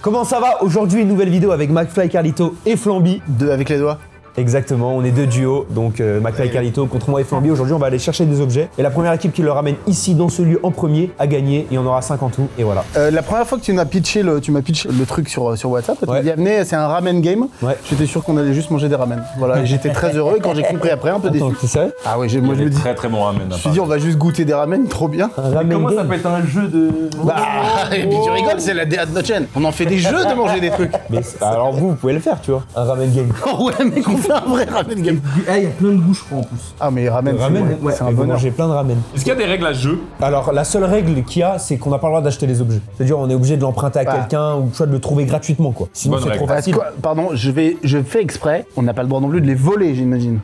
Comment ça va? Aujourd'hui, une nouvelle vidéo avec McFly, Carlito et Flamby. Deux avec les doigts. Exactement, on est deux duos, donc McFly et Carlito contre moi et Flamby. Aujourd'hui, on va aller chercher des objets. Et la première équipe qui le ramène ici, dans ce lieu, en premier, a gagné. Il y en aura 5 en tout, et voilà. La première fois que tu m'as pitché le truc sur WhatsApp, tu m'as dit, venez, c'est un ramen game. Ouais. J'étais sûr qu'on allait juste manger des ramen. Voilà, et j'étais très heureux. Et quand j'ai compris après, un peu déçu. T'es sérieux? Ah ouais, moi je me dis. Très très bon ramen. Je me suis dit, on va juste goûter des ramen, trop bien. Comment ça peut être un jeu de. Bah, et puis tu rigoles, c'est la DA de notre chaîne. On en fait des jeux de manger des trucs. Mais alors vous pouvez le faire, tu vois. Un ramen game. Oh ouais, mais qu'on fait un vrai ramen game. Il y a plein de goûts, je crois, en plus. Ah, mais ramen, Ouais, c'est un bonheur. J'ai plein de ramen. Est-ce qu'il y a des règles à ce jeu? Alors, la seule règle qu'il y a, c'est qu'on n'a pas le droit d'acheter les objets. C'est-à-dire, on est obligé de l'emprunter à quelqu'un ou soit de le trouver gratuitement, quoi. Sinon, Bonne c'est trop règle. facile. Pardon, je fais exprès. On n'a pas le droit non plus de les voler, j'imagine.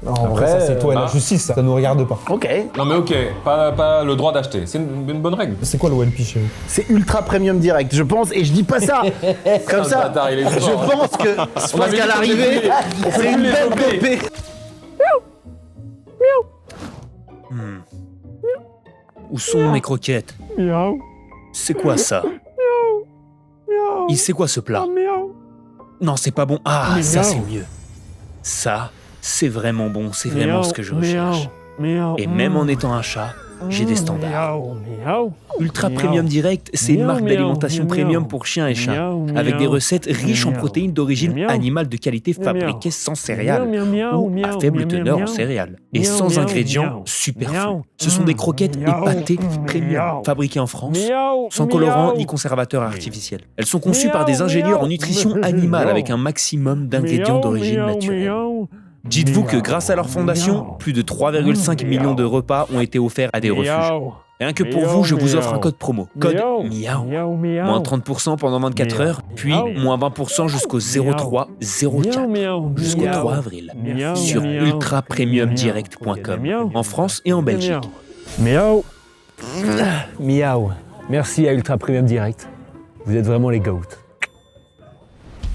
En Après, ça, c'est toi et la justice, ça nous regarde pas. Ok. Non mais ok, pas le droit d'acheter. C'est une bonne règle. C'est quoi le One Piece chez vous? C'est ultra premium direct, je pense, et je dis pas ça comme ça. bâtard, il est Je fort. pense que parce qu'à l'arrivée, c'est une belle copée. Où sont mes croquettes? C'est quoi ça? C'est quoi ce plat? Non, c'est pas bon. Ah, ça c'est mieux. Ça, c'est vraiment bon, c'est vraiment ce que je recherche. Et même en étant un chat, j'ai des standards. Ultra Premium Direct, c'est une marque d'alimentation premium pour chiens et chats, avec des recettes riches en protéines d'origine animale de qualité fabriquées sans céréales ou à faible teneur en céréales, et sans ingrédients superflus. Ce sont des croquettes épatées premium, fabriquées en France, sans colorant ni conservateur artificiel. Elles sont conçues par des ingénieurs en nutrition animale avec un maximum d'ingrédients d'origine naturelle. Dites-vous que grâce à leur fondation, plus de 3,5 millions de repas ont été offerts à des refuges. Rien que pour vous, je vous offre un code promo. Code MIAO. Moins 30% pendant 24 heures, puis moins 20% jusqu'au 03 04, jusqu'au 3 avril, sur ultrapremiumdirect.com, en France et en Belgique. Miaou. Miaou. Merci à Ultra Premium Direct. Vous êtes vraiment les goats.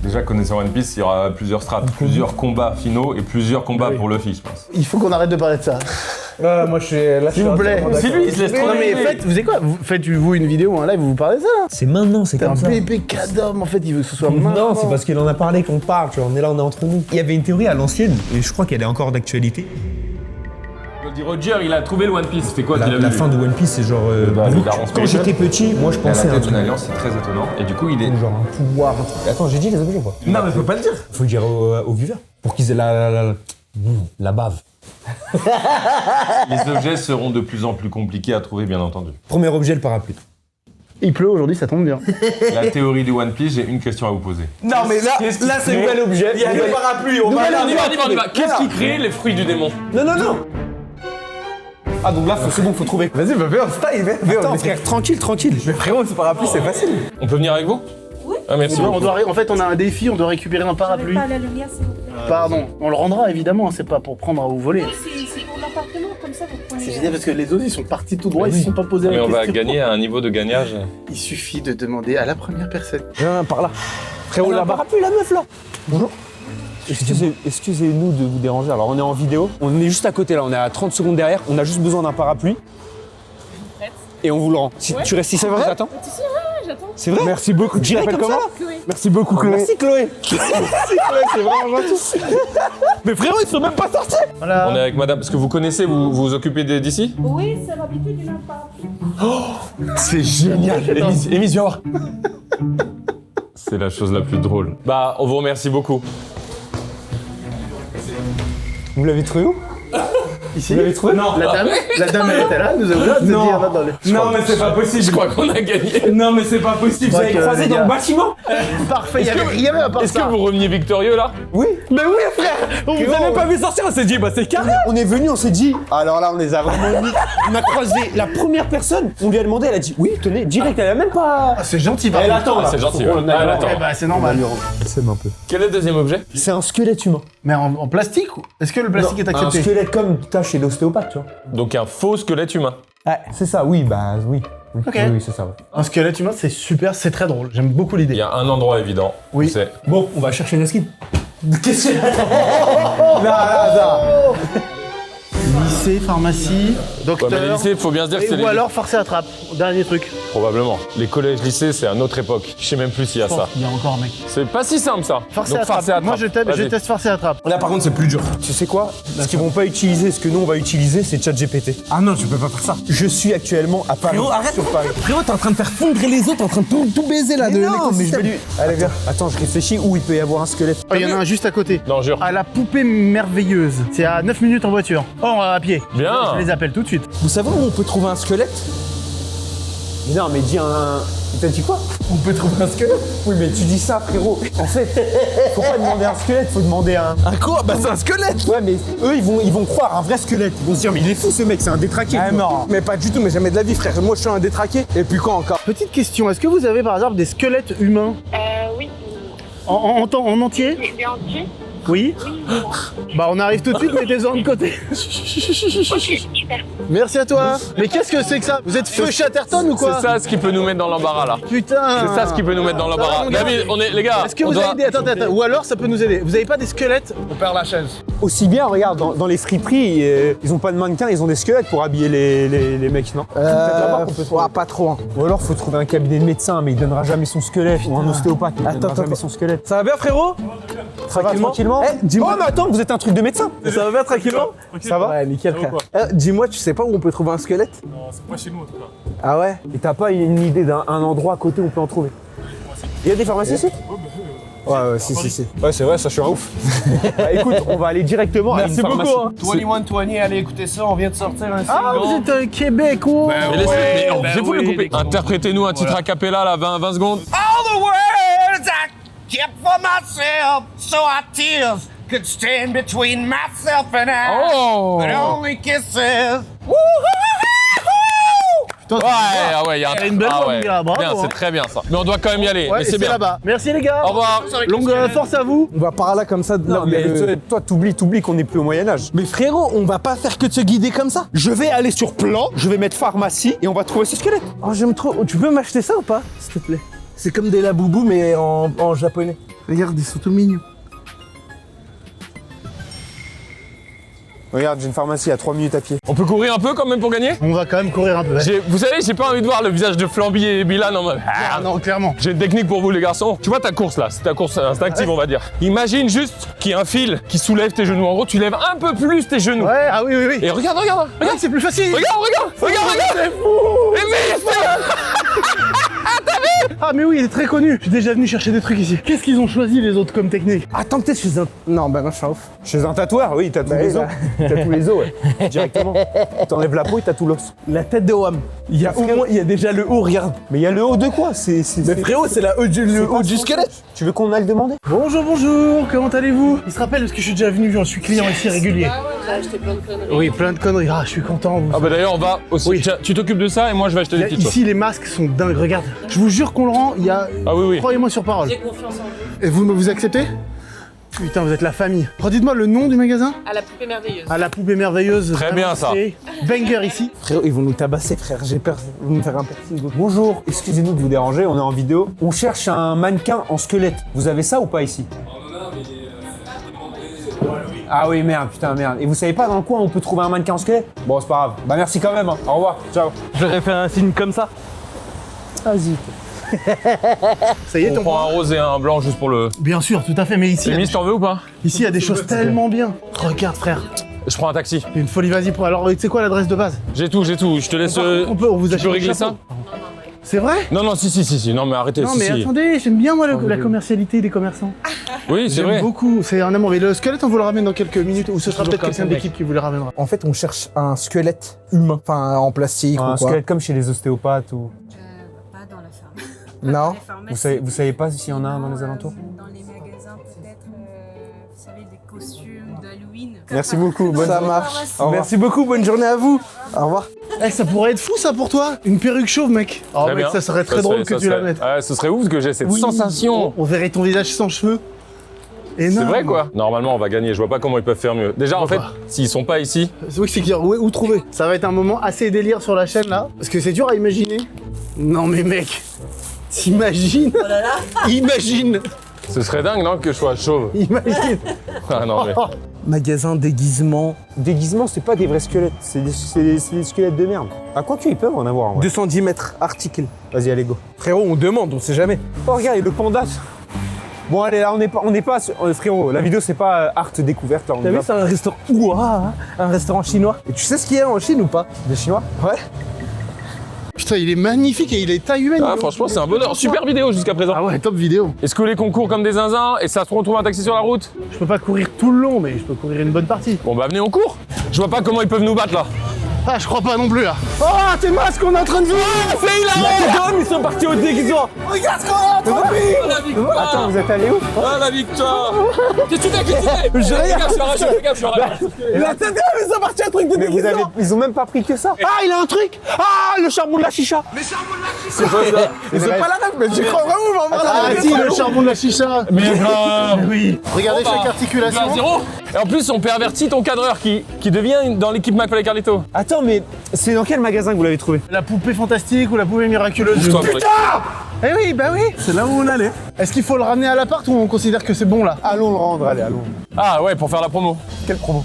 Déjà connaissant One Piece, il y aura plusieurs strates, plusieurs combats finaux et plusieurs combats pour Luffy, je pense. Il faut qu'on arrête de parler de ça. Moi je suis là. S'il vous plaît. Si lui il se laisse trop Non mais aller. faites, vous savez quoi? Faites-vous une vidéo ou un live où vous parlez de ça là? C'est maintenant, c'est C'est un comme ça. bébé cadom en fait, il veut que ce soit maintenant. Non, c'est parce qu'il en a parlé qu'on parle, tu vois. On est là, on est entre nous. Il y avait une théorie à l'ancienne, et je crois qu'elle est encore d'actualité. Goldie Roger, il a trouvé le One Piece. C'était quoi qu'il a La vu fin de One Piece, c'est genre. le Brook. Daron Quand Special. j'étais petit, moi je Il a pensais la à un tête d'une truc. alliance, c'est très étonnant. Et du coup, il est. Genre un pouvoir, un truc. Attends, j'ai dit les objets ou pas? Non mais faut pas le dire. Faut le dire aux viewers. Pour qu'ils aient la bave. Les objets seront de plus en plus compliqués à trouver, bien entendu. Premier objet, le parapluie. Il pleut aujourd'hui, ça tombe bien. La théorie du One Piece, j'ai une question à vous poser. Non, mais là c'est un nouvel objet. Il y a le parapluie, on va On y va. Qu'est-ce qui crée les fruits du démon? Non. Ah, donc là, c'est bon, faut trouver. Vas-y, bah viens, style, viens. Attends, frère, tranquille. Mais frérot, ce parapluie, c'est facile. On peut venir avec vous? Oui. Ah merci. En fait, on a un défi, on doit récupérer un parapluie. Pas la lumière, s'il vous plaît. Pardon, on le rendra évidemment, c'est pas pour prendre ou voler. C'est pour l'appartement, comme ça vous prenez. C'est génial parce que les autres ils sont partis tout droit, ils se sont pas posés Mais la on va question. gagner à un niveau de gagnage. Il suffit de demander à la première personne. Viens, par là. Frérot, là-bas. Parapluie, la meuf là. Bonjour. Excusez-nous de vous déranger. Alors, on est en vidéo. On est juste à côté là. On est à 30 secondes derrière. On a juste besoin d'un parapluie. Et on vous le rend. Si tu restes ici, on t'attend. J'attends. C'est vrai? Merci beaucoup. Tu t'appelles comment? Chloé. Merci beaucoup, Chloé. Merci Chloé. Merci, Chloé, c'est vraiment gentil. Mais frérot, ils sont même pas sortis. Voilà. On est avec madame, parce que vous connaissez, vous vous occupez d'ici? Oui, c'est l'habitude d'une parapluie. C'est génial. Émise, viens voir. C'est la chose la plus drôle. Bah, on vous remercie beaucoup. Vous l'avez trouvé où? Ici. Vous l'avez trouvé? Non. La dame, elle était là, elle nous a ouvert, elle nous a dit, ah, dans le... Non, mais c'est pas possible. Je crois qu'on a gagné. Non, mais c'est pas possible. Vous crois avez que, croisé les dans gars- le bâtiment? Parfait, il y avait rien à part Est-ce ça. que vous reveniez victorieux là? Oui. Mais oui, frère. On vous a même pas vu sortir. On s'est dit, bah c'est carré. On est venu, on s'est dit. Alors là, on les a vraiment mis. On a croisé la première personne. On lui a demandé, elle a dit oui, tenez, direct, elle a même pas. Ah, c'est gentil, par Elle contre. attend là. C'est gentil. Faut Ouais. qu'on aille Ah, voir. attends. Eh bah, c'est normal. C'est un peu. Quel est le deuxième objet? C'est un squelette humain. Mais en plastique ou... Est-ce que le plastique est Un accepté? squelette comme t'as chez l'ostéopathe, tu vois. Donc un faux squelette humain. Ouais, c'est ça, oui, bah oui. Oui, Ok. oui, c'est ça. Ouais. Un squelette humain, c'est super, c'est très drôle. J'aime beaucoup l'idée. Il y a un endroit évident. Oui. C'est Bon, on va chercher Neskin. Qu'est-ce que c'est? Là, Lycée, pharmacie, Ouais, docteur. mais les lycées, faut bien se dire que c'est ou les... alors force et attrape. Dernier truc. Probablement. Les collèges, lycées, c'est une autre époque. Je sais même plus s'il y a ça. Il y a encore un mec. C'est pas si simple ça. Force et Donc, attrape. farce et attrape. Moi je Vas-y. teste force et attrape. Là par contre c'est plus dur. Tu sais quoi? Ce qu'ils vont pas utiliser, ce que nous on va utiliser, c'est ChatGPT. Ah non, tu peux pas faire ça. Je suis actuellement à Paris. Frérot, arrête. Sur Paris. Frérot, t'es en train de faire fondre les autres, t'es en train de tout baiser là de Non, mais je l'écosystème. vais lui. Allez viens. Attends, je réfléchis où il peut y avoir un squelette. Oh, il y en a un juste à côté. Non, jure. À la poupée merveilleuse. C'est à 9 minutes en voiture. Oh, à pied. Bien. Je les appelle tout de suite. Vous savez où on peut trouver un squelette? Mais non, mais dis un. T'as dit quoi? On peut trouver un squelette. Oui, mais tu dis ça, frérot. En fait, faut pas demander un squelette, faut demander un. Un quoi? Bah c'est un squelette. Ouais, mais eux, ils vont croire un vrai squelette. Ils vont se dire, mais il est fou ce mec, c'est un détraqué. Ah quoi. non, mais pas du tout, mais jamais de la vie, frère. Moi je suis un détraqué. Et puis quoi encore? Petite question, est-ce que vous avez par hasard des squelettes humains Oui. en entier? Et entier? Oui. Bah on arrive tout de suite, mettez-en de côté. Ok, super. Merci à toi. Mais qu'est-ce que c'est que ça? Vous êtes feu Chatterton ou quoi? C'est ça ce qui peut nous mettre dans l'embarras là. Putain. C'est ça ce qui peut nous mettre dans l'embarras. mon gars. David, on est les gars. Est-ce que on vous doit- avez des... Attends. Ou alors ça peut nous aider. Vous avez pas des squelettes? On perd la chaise. Aussi bien, regarde, dans les friperies, ils ont pas de mannequins, ils ont des squelettes pour habiller les mecs, non? Peut-être là-bas qu'on peut trouver. pas trop. Hein. Ou alors faut trouver un cabinet de médecin, mais il donnera jamais son squelette. Ou un ostéopathe, il donnera jamais son squelette. Ça va bien, frérot? Ça va tranquillement? Eh, dis-moi. Oh, mais attends, vous êtes un truc de médecin. Ça va bien tranquillement? Ça va? Ouais, nickel, frère. Dis-moi, tu sais pas où on peut trouver un squelette? Non, c'est pas chez nous en tout cas. Ah ouais? Et t'as pas une idée d'un endroit à côté où on peut en trouver? Il y a des pharmacies ici? Ouais, si. Ouais, c'est vrai, ça, je suis un ouf. Bah, écoute, on va aller directement à une pharmacie. 2120, allez écoutez ça, on vient de sortir un Ah, vous êtes un Québécois. Mais laissez- mais on vous le couper. Interprétez-nous un titre a cappella là, 20 secondes. All the words I kept for myself, so our tears could stand between myself and I. Oh. But only kisses. Putain, Ouais, il y a Elle a une belle voix, mon gars, bravo, Bien, hein. c'est très bien ça. Mais on doit quand même y aller. Ouais, mais et c'est c'est bien. là-bas. Merci les gars. Au revoir. Longue force à vous. On va par là comme ça. Non, mais toi, t'oublies qu'on n'est plus au Moyen-Âge. Mais frérot, on va pas faire que de se guider comme ça. Je vais aller sur plan, je vais mettre pharmacie et on va trouver ce squelette. Oh, j'aime trop. Tu peux m'acheter ça ou pas, s'il te plaît? C'est comme des laboubous, mais en japonais. Regarde, ils sont tout mignons. Regarde, j'ai une pharmacie à 3 minutes à pied. On peut courir un peu quand même pour gagner. On va quand même courir un peu. Ouais. Vous savez, j'ai pas envie de voir le visage de Flamby et Bilan en mode. Ah non, clairement. J'ai une technique pour vous les garçons. Tu vois ta course là, c'est ta course instinctive on va dire. Imagine juste qu'il y a un fil qui soulève tes genoux. En gros, tu lèves un peu plus tes genoux. Ouais, ah oui. Et regarde. Regarde, c'est plus facile. Regarde. C'est fou. Et mais Ah mais oui, il est très connu. Je suis déjà venu chercher des trucs ici. Qu'est-ce qu'ils ont choisi les autres comme technique? Attends, peut-être chez un. Non, bah non, je suis un ouf. Chez un tatoueur, oui, t'as tous les os. T'as tous les os, ouais. Directement. T'enlèves la peau et t'as tout l'os. La tête de Wham. Il y a au moins, il y a déjà le haut, regarde. Mais il y a le haut de quoi? Mais frérot, c'est le haut du squelette. Tu veux qu'on aille le demander? Bonjour, comment allez-vous? Il se rappelle parce que je suis déjà venu, je suis client ici régulier. Ah ouais, on a acheté plein de conneries. Oui, plein de conneries. Ah, je suis content. Ah bah d'ailleurs on va aussi. Oui. Tiens, tu t'occupes de ça et moi je vais acheter des petites choses. Ici, les masques sont dingues. Regarde, je vous jure qu'on le rend. Il y a. Ah oui. Croyez-moi sur parole. J'ai confiance en vous. Et vous acceptez? Putain, vous êtes la famille. Redites-moi le nom du magasin? À la poupée merveilleuse. À la poupée merveilleuse. Très bien, ça. c'est Banger ici. Frérot, ils vont nous tabasser, frère. J'ai peur. Ils vont nous faire un piercing. Bonjour, excusez-nous de vous déranger, on est en vidéo. On cherche un mannequin en squelette. Vous avez ça ou pas ici? Ah oui, merde, putain, merde. Et vous savez pas dans le coin où on peut trouver un mannequin en squelette? Bon, c'est pas grave. Bah merci quand même, hein. Au revoir, ciao. J'aurais fait un signe comme ça. Vas-y. Ça y est, On ton prend un rose et un blanc juste pour le. Bien sûr, tout à fait, mais ici, Miss, t'en veux ou pas? il y a des choses tellement bien. Regarde, frère, Je prends un taxi. c'est une folie, vas-y. Alors, tu sais quoi l'adresse de base? J'ai tout. Je te laisse. On peut, on vous tu achète peux des régler chapeaux. ça? C'est vrai? Non, si. Non mais arrêtez. Non, si, mais si. attendez, j'aime bien moi la commercialité des commerçants. Oui, c'est J'aime vrai. beaucoup, c'est un amour. Mais le squelette, on vous le ramène dans quelques minutes, ou ce sera peut-être quelqu'un de l'équipe qui vous le ramènera. En fait, on cherche un squelette humain. Enfin, en plastique Un ou quoi. squelette comme chez les ostéopathes ou. Pas dans la pharmacie. Non. Les pharmacies, Vous savez pas s'il y en a un dans les alentours? Dans les magasins, peut-être, vous savez, des costumes d'Halloween. Merci beaucoup, bonne Ça journée. marche. Au revoir. Merci beaucoup, bonne journée à vous. Au revoir. Eh, ça pourrait être fou ça pour toi? Une perruque chauve, mec. Oh, Très mec, bien. ça serait très drôle que ça tu la serait- mettes. Ouais, ce serait ouf parce que j'ai cette Oui. sensation. On verrait ton visage sans cheveux. C'est Énorme. vrai quoi. Normalement on va gagner. Je vois pas comment ils peuvent faire mieux. Déjà en fait, s'ils sont pas ici, Oui, c'est clair. Où trouver? Ça va être un moment assez délire sur la chaîne là. Parce que c'est dur à imaginer. Non, mais mec, t'imagines? Oh là là. Imagine! ce serait dingue non que je sois chauve. Imagine! Ah non mais. Magasin déguisement. Déguisement, c'est pas des vrais squelettes, c'est des squelettes de merde. Ah, quoique, ils peuvent en avoir en vrai. 210 mètres, article. Vas-y, allez, go. Frérot, on demande, on sait jamais. Oh, regarde, il y a le panda. Bon, allez, là, on n'est pas frérot, la vidéo, c'est pas art découverte, là. On T'as y vu, va. c'est un restaurant. Ouah, hein, un restaurant chinois. Et tu sais ce qu'il y a en Chine ou pas? Des Chinois? Ouais. Putain, il est magnifique et il est taille humaine. Ah, franchement, c'est un bonheur. Super vidéo jusqu'à présent. Ah ouais, top vidéo. Est-ce que les concours comme des zinzins et ça se retrouve un taxi sur la route? Je peux pas courir tout le long, mais je peux courir une bonne partie. Bon, bah, venez, on court. Je vois pas comment ils peuvent nous battre là. Ah, je crois pas non plus là. Oh, tes masques, on est en train de vivre. C'est hilarant! Ils sont partis au déguisement. Regarde ce qu'on est en train de vivre. La victoire! Attends, vous êtes allés où? Ah, la victoire! Qu'est-ce que tu fais? Je Les gars, je suis arraché, les gars, je suis arraché. Il a tête, mais ça partit un truc de Mais vous avez, ils ont même pas pris que ça. Ah, il a un truc. Ah, le charbon de la chicha. C'est quoi ça? Mais c'est pas la même, mais j'y crois vraiment, on va en voir Ah, la si, le charbon de la chicha. Mais grave! Oui. Regardez Bon, bah, chaque articulation. 2-0. Et en plus, on pervertit ton cadreur qui devient dans l'équipe McFly et Carlito. Attends, mais c'est dans quel magasin que vous l'avez trouvé? La poupée fantastique ou la poupée miraculeuse. Bouge-toi, Fabrice. Eh oui, bah oui. C'est là où on allait. Est-ce qu'il faut le ramener à l'appart ou on considère que c'est bon là? Allons le rendre, allez, allons. Ah ouais, pour faire la promo. Quelle promo?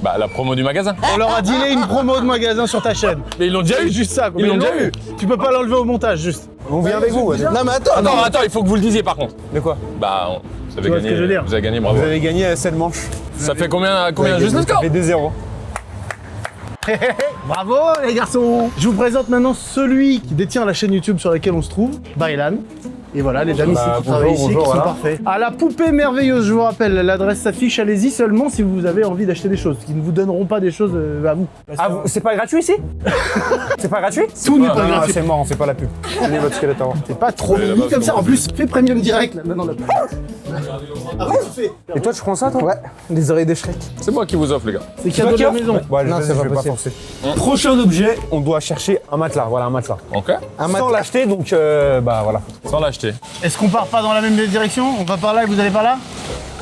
Bah, la promo du magasin. On leur a dealé une promo de magasin sur ta chaîne. Mais ils l'ont déjà eu. Juste ça, quoi. Ils l'ont Mais déjà non, eu. Tu peux pas l'enlever au montage, juste. On vient avec vous, ouais. Non, mais attends. Attends, il faut que vous le disiez par contre. De quoi? Bah, vous avez vois ce que je veux gagné. dire. Vous avez gagné, bravo. Vous avez gagné cette manche. Ça fait combien juste le Ça score? fait 2-0. Bravo les garçons. Je vous présente maintenant celui qui détient la chaîne YouTube sur laquelle on se trouve, Baylan. Et voilà, les dames ici qui travaillent ici, qui sont parfaits. À la poupée merveilleuse, je vous rappelle, l'adresse s'affiche, allez-y seulement si vous avez envie d'acheter des choses, qui ne vous donneront pas des choses à vous. Ah, c'est pas gratuit ici? C'est pas gratuit? Tout n'est pas Non, gratuit. c'est mort, on fait pas la pub. Prenez votre squelette avant. C'est pas trop mimi comme ça, en plus, fais premium direct là, maintenant la pub. Ah ouais, tu fais. Et toi, tu prends ça, toi? Ouais, les oreilles de Shrek. C'est moi qui vous offre, les gars. C'est cadeau de la maison. Ouais, Non, vas-y, c'est je pas vais possible. forcer. Prochain objet, on doit chercher un matelas. Voilà, un matelas. Ok. Sans l'acheter, donc bah voilà. Sans l'acheter. Est-ce qu'on part pas dans la même direction? On va par là et vous allez par là?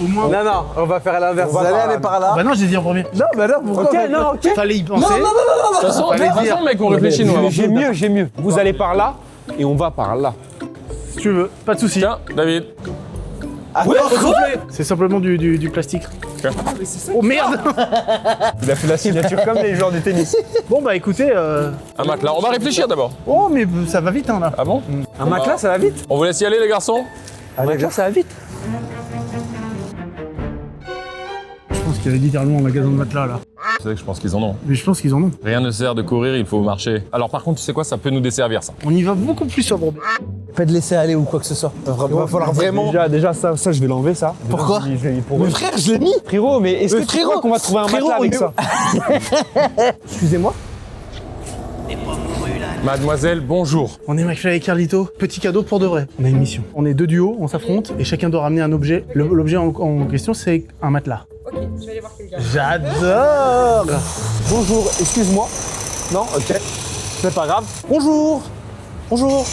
Au moins. Non, non, on va faire à l'inverse. On va Vous allez par là. aller par là. Bah non, j'ai dit en premier. Non, bah non, pourquoi? Ok, non, ok. Fallait y penser. De toute façon, mec, on réfléchit, nous. avant. J'ai mieux. Vous allez par là et on va par là. Si tu veux, pas de soucis. Tiens, David. C'est simplement du plastique. Oh merde. Il a fait la signature comme les joueurs de tennis. Bon bah écoutez, Un matelas. On va réfléchir d'abord. oh mais ça va vite hein là. Ah bon? Un matelas, ça va vite. On vous laisse y aller, les garçons? Un matelas, ça va vite. Je pense qu'il y avait littéralement un magasin de matelas là. Tu sais que je pense qu'ils en ont. Mais je pense qu'ils en ont. Rien ne sert de courir, il faut marcher. Alors par contre, tu sais quoi, ça peut nous desservir ça. On y va beaucoup plus sobre. Pas de laisser aller ou quoi que ce soit. Va falloir vraiment. Déjà ça, je vais l'enlever, ça. Pourquoi? Pour Mais frère, je l'ai mis. Frérot, mais est-ce que tu crois qu'on va trouver un matelas avec ça? Excusez-moi. Mademoiselle, bonjour. On est McFly et Carlito. Petit cadeau pour de vrai. On a une mission. On est deux duos, on s'affronte et chacun doit ramener un objet. L'objet en question c'est un matelas. Ok, je vais aller voir quelqu'un. J'adore. Bonjour, excuse-moi. Non, ok. C'est pas grave. Bonjour. Bonjour.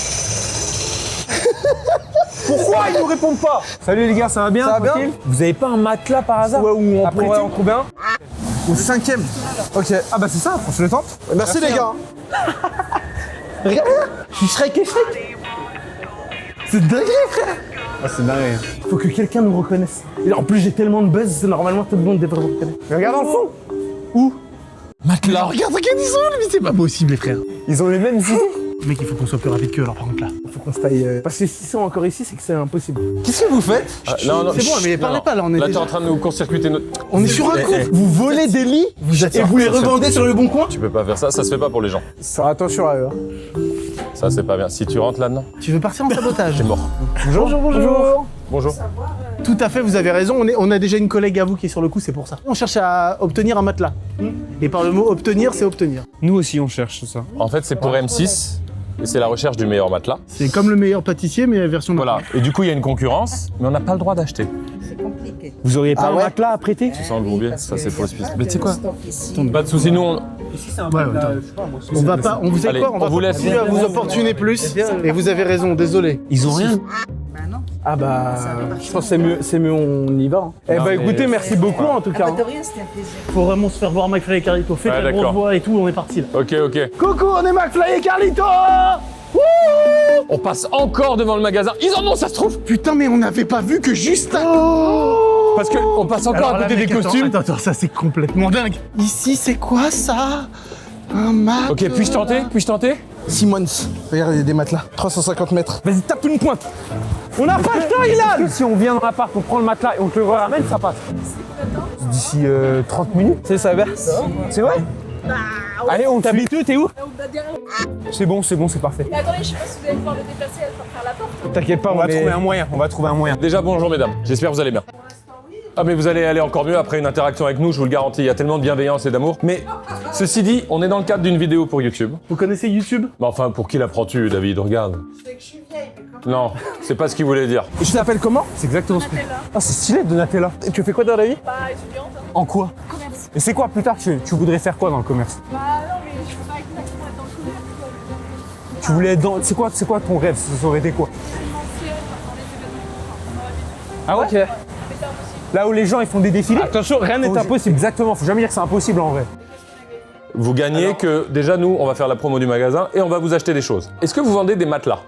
Pourquoi ils nous répondent pas? Salut les gars, ça va bien? Ça va bien? Tranquille. Vous avez pas un matelas par hasard? Ouais, où on Après, pourrait tu- en trouver un. Au 5ème. Ok. Ah bah c'est ça, on se le tente. Merci les gars. Regarde, je suis Shrek et Shrek. C'est dingue, frère. Ah c'est dingue. Faut que quelqu'un nous reconnaisse. Et en plus, j'ai tellement de buzz, c'est normalement tout le monde devrait me reconnaître. Mais regarde dans le fond. Matelas. Regarde ils sont, mais c'est pas possible les frères. Ils ont les mêmes idées. Mec, il faut qu'on soit plus rapide qu'eux alors par contre là. Faut qu'on se taille. Parce que s'ils sont encore ici, c'est que c'est impossible. Qu'est-ce que vous faites? Non, non, C'est bon, mais parlez pas là, on est Là, t'es déjà- en train de nous court-circuiter notre. On est sur un coup. Vous volez des lits Vous êtes et vous les revendez sur le bon coin? Tu peux pas faire ça, ça se fait pas pour les gens. Attention à eux. Ça, c'est pas bien. Si tu rentres là-dedans, Tu veux partir en sabotage? t'es mort. Bonjour. Bonjour. Tout à fait, vous avez raison. On a déjà une collègue à vous qui est sur le coup, c'est pour ça. On cherche à obtenir un matelas. Et par le mot obtenir, c'est obtenir. Nous aussi on cherche ça. En fait, c'est pour M6 et c'est la recherche du meilleur matelas. C'est comme le meilleur pâtissier, mais version Voilà. Et du coup, il y a une concurrence, mais on n'a pas le droit d'acheter. Vous auriez pas Ah un ouais matelas à prêter? Tu sens le groupe, ça c'est pour le spice. Mais tu sais quoi? Pas de soucis, nous on. Ouais, on va pas. On vous Allez, savez quoi? on va vous laisse. continuer à vous opportuner plus. Et vous avez raison, désolé. Ils ont rien. Ah bah, je pense que c'est mieux, on y va. hein. Eh Non, bah mais- écoutez, merci beaucoup en tout cas. hein. Faut vraiment se faire voir McFly et Carlito. Faites Ouais, la grosse d'accord. voix et tout, on est parti là. Ok, ok. Coucou, on est McFly et Carlito! On passe encore devant le magasin. Ils en ont, ça se trouve. Putain, mais on n'avait pas vu que juste à... Parce qu'on passe encore Alors à là, côté mec, des costumes. Attends, ça c'est complètement dingue. Ici, c'est quoi ça? Un matelas. Ok, puis-je tenter? Puis-je tenter? Simmons. Regarde, il y a des matelas. 350 mètres. Vas-y, tape une pointe. On n'a pas le temps, Ilan. Si on vient dans l'appart, on prend le matelas et on te le ramène, ça passe. D'ici 30 minutes. C'est ça, c'est vrai? Allez, on t'habite où? T'es où? C'est bon, c'est parfait. Mais attendez, je sais pas si vous allez pouvoir le déplacer pour faire la porte. T'inquiète pas, on va trouver un moyen. Déjà, bonjour mesdames. J'espère que vous allez bien. Ah mais vous allez aller encore mieux après une interaction avec nous, je vous le garantis, il y a tellement de bienveillance et d'amour. Mais ceci dit, on est dans le cadre d'une vidéo pour YouTube. Vous connaissez YouTube? Mais enfin, pour qui la prends-tu, David? Regarde. Non, c'est pas ce qu'il voulait dire. Et tu t'appelles comment? C'est exactement ce que... Ah, c'est stylé, Donatella. Et tu fais quoi dans la vie? Bah, étudiante. En quoi? Commerce. Et c'est quoi plus tard, tu voudrais faire quoi dans le commerce? Bah, non, mais je peux pas exactement être dans le commerce. Quoi. Tu voulais être dans... C'est quoi ton rêve? Ça aurait été quoi? Événementiel, dans les événements, dans la vie. Ah ouais? Mais c'est impossible. Là où les gens ils font des défilés? Attention, rien n'est impossible. Exactement, faut jamais dire que c'est impossible en vrai. Vous gagnez que, déjà nous, on va faire la promo du magasin et on va vous acheter des choses. Est-ce que vous vendez des matelas?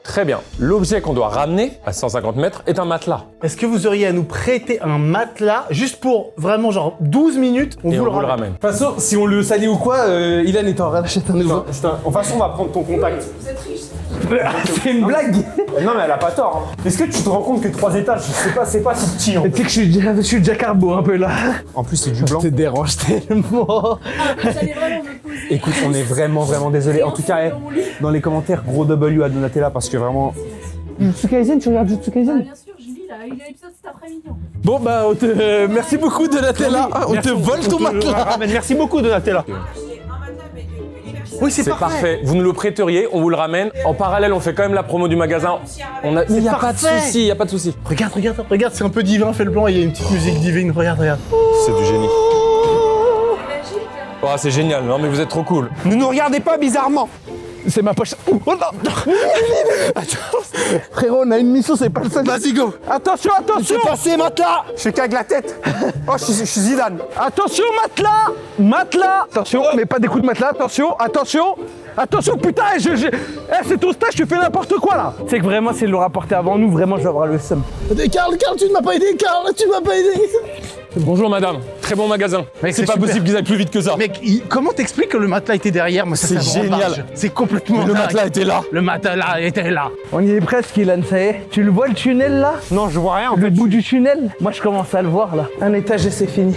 Très bien. L'objet qu'on doit ramener à 150 mètres est un matelas. Est-ce que vous auriez à nous prêter un matelas juste pour vraiment genre 12 minutes? Et on vous le ramène. De toute façon, si on le salit ou quoi, Ilan est en train d'acheter un nouveau. En toute façon, on va prendre ton contact. Vous êtes riche. C'est une blague. Non mais elle a pas tort. Hein. Est-ce que tu te rends compte que 3 étages, c'est pas si petit. Tu sais que je suis déjà carbo un peu là. En plus c'est du blanc. Ça te dérange tellement. Vous allez vraiment me poser. Écoute, on est vraiment désolé. En tout cas, dans les commentaires, gros W à Donatella parce que vraiment... Jujutsu Kaisen, tu regardes Jujutsu Kaisen? Bien sûr, Julie, là, il y a l'épisode cet après-midi. Bon bah, merci beaucoup Donatella. On te vole ton matelas. Merci beaucoup Donatella. Oui, c'est C'est parfait. Vous nous le prêteriez, on vous le ramène. En parallèle, on fait quand même la promo du magasin. Il n'y a pas de souci, il n'y a pas de souci. Regarde, c'est un peu divin, fais le plan, il y a une petite musique divine, regarde. C'est du génie. Oh, c'est génial, non mais vous êtes trop cool. Ne nous regardez pas bizarrement. C'est ma poche. Oh non. Attends. Frérot, on a une mission, c'est pas le seul. Vas-y, go. Attention. C'est passé, matelas. Je cague la tête. Oh, je suis Zidane. Attention, matelas. Attention, mais pas des coups de matelas. Attention, putain, c'est ton stage, tu fais n'importe quoi là. C'est que vraiment, c'est le rapporter avant nous, vraiment, je vais avoir le seum. Carl, tu ne m'as pas aidé, Bonjour madame, très bon magasin. Mec, c'est pas super. possible qu'ils aillent plus vite que ça. Mec, comment t'expliques que le matelas était derrière? Moi, ça C'est me rend génial. barge. C'est complètement Le dingue. matelas était là. Le matelas était là. On y est presque, Ilan, ça y est. Tu le vois le tunnel là? Non, je vois rien. Le bout du tunnel? Moi, je commence à le voir là. Un étage et c'est fini.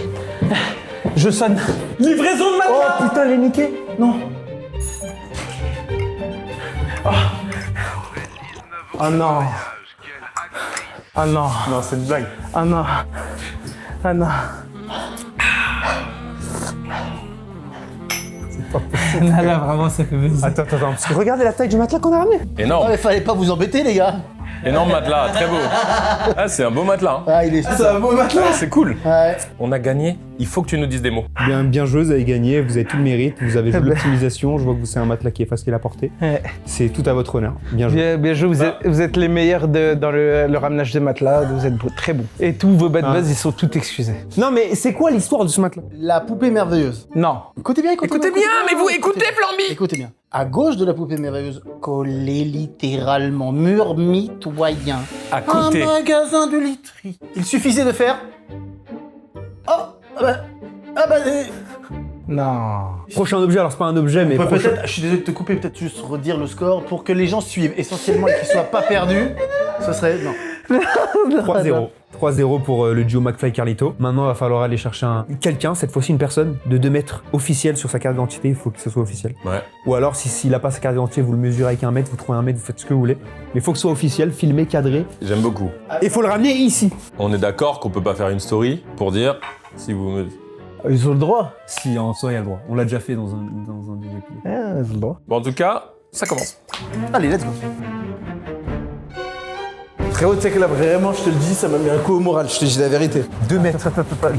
Je sonne. Livraison de matelas. Oh putain, il est niqué. Non. Oh non. Ah non. Non, c'est une blague. Ah non. Ah non. Là, vraiment, ça fait plaisir. Attends, parce que regardez la taille du matelas qu'on a ramené. Énorme. mais fallait pas vous embêter, les gars. Énorme matelas, très beau. Ah, c'est un beau matelas. Hein. Ah, il est. C'est un beau matelas. Ah, c'est cool. Ouais. On a gagné. Il faut que tu nous dises des mots. Bien joué, vous avez gagné, vous avez tout le mérite, vous avez joué l'optimisation, je vois que c'est un matelas qui est facile à porter. Ouais. C'est tout à votre honneur. Bien joué. Bien joué, vous êtes les meilleurs dans le ramenage de matelas, vous êtes très bons. Et tous vos bad buzz, ils sont tous excusés. Non mais c'est quoi l'histoire de ce matelas? La poupée merveilleuse. Non. Écoutez bien, mais vous écoutez, Flamby. Écoutez bien. À gauche de la poupée merveilleuse, collé littéralement, mur mitoyen, À côté. un magasin de literie. Il suffisait de faire... Non. Prochain objet, alors c'est pas un objet mais prochain... Peut-être, je suis désolé de te couper, peut-être juste redire le score pour que les gens suivent essentiellement et qu'ils soient pas perdus. Ce serait... Non. 3-0. 3-0 pour le duo McFly-Carlito. Maintenant, il va falloir aller chercher quelqu'un, cette fois-ci une personne, de 2 mètres officiel sur sa carte d'identité. Il faut que ce soit officiel. Ouais. Ou alors, s'il n'a pas sa carte d'identité, vous le mesurez avec 1 mètre, vous trouvez 1 mètre, vous faites ce que vous voulez. Mais il faut que ce soit officiel, filmé, cadré. J'aime beaucoup. Et il faut le ramener ici. On est d'accord qu'on peut pas faire une story pour dire si vous me... Ils ont le droit. Si, en soi, il y a le droit. On l'a déjà fait dans un des épisodes. Ah, ils ont le droit. Bon, en tout cas, ça commence. Allez, let's go. Frérot, tu sais que là, vraiment, je te le dis, ça m'a mis un coup au moral, je te dis la vérité. 2 mètres.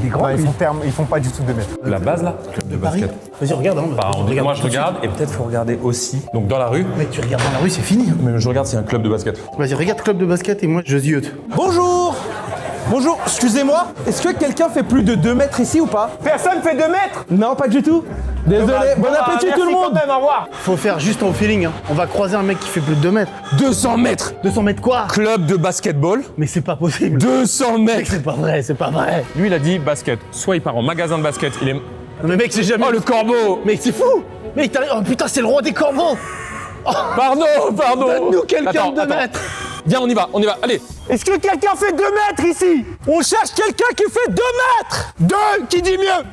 Les grands, ils font pas du tout 2 mètres. La base là, club de basket. Vas-y, regarde. Hein, Bah, moi je regarde et peut-être faut regarder aussi. Donc dans la rue. Mec, tu regardes dans la rue, c'est fini. Mais je regarde s'il y a un club de basket. Vas-y, regarde club de basket et moi, je ziote. Bonjour. Bonjour, excusez-moi, est-ce que quelqu'un fait plus de 2 mètres ici ou pas? Personne fait 2 mètres. Non, pas du tout. Désolé, bon appétit tout le monde. Au revoir. Faut faire juste au feeling. Hein. On va croiser un mec qui fait plus de 2 mètres. 200 mètres. 200 mètres quoi? Club de basketball. Mais c'est pas possible. 200 mètres. C'est pas vrai, c'est pas vrai. Lui, il a dit basket. Soit il part en magasin de basket, il est... Non mais mec, c'est jamais... Oh, le corbeau. Mec, c'est fou. Mec, oh putain, c'est le roi des corbeaux. Pardon. Donne-nous quelqu'un Attends, de 2 attends. mètres. Viens, on y va, allez. Est-ce que quelqu'un fait 2 mètres ici? On cherche quelqu'un qui fait 2 mètres. 2, qui dit mieux?